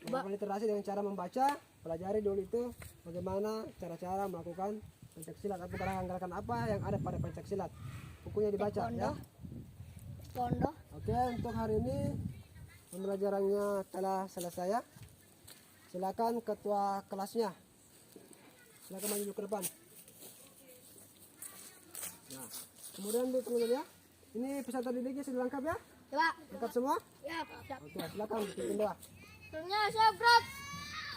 Melakukan literasi dengan cara membaca, pelajari dulu itu bagaimana cara-cara melakukan pencak silat, apa gerakan-gerakan apa yang ada pada pencak silat. Bukunya dibaca ya. Pondok. Oke, untuk hari ini pembelajarannya telah selesai ya. Silakan ketua kelasnya. Silakan maju ke depan. Nah, Kemudian teman-teman ya, ini peserta didiknya sudah lengkap ya? Ya Pak. Lengkap semua? Ya Pak. Siap. Oke, silakan bikin doa. Sebelumnya siap berat.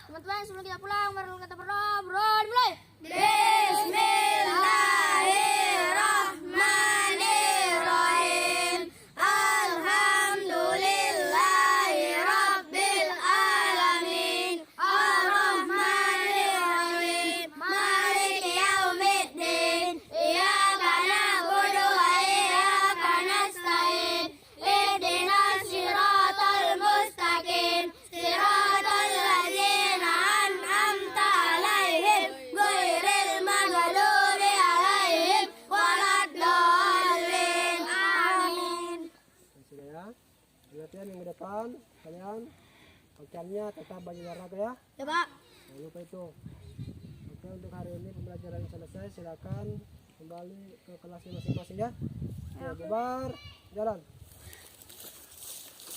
Teman-teman sebelum kita pulang mari kita berdoa. Berdoa mulai. Bismillahirrahmanirrahim. Alhamdulillahirabbil alamin. Arrahmanirrahim. Maliki yaumiddin. Iyyaka na'budu wa iyyaka nasta'in. Ihdinas siratal mustaqim. Siratal ladzina an'amta 'alaihim ghairil maghdubi 'alaihim waladdallin. Amin. Sudah ya. Latihan minggu depan kalian pakaiannya tetap baju olahraga ya. Ya Pak. Jangan lupa itu. Oke, untuk hari ini pembelajaran selesai. Silakan kembali ke kelasnya masing-masing ya. Oke, bubar, jalan.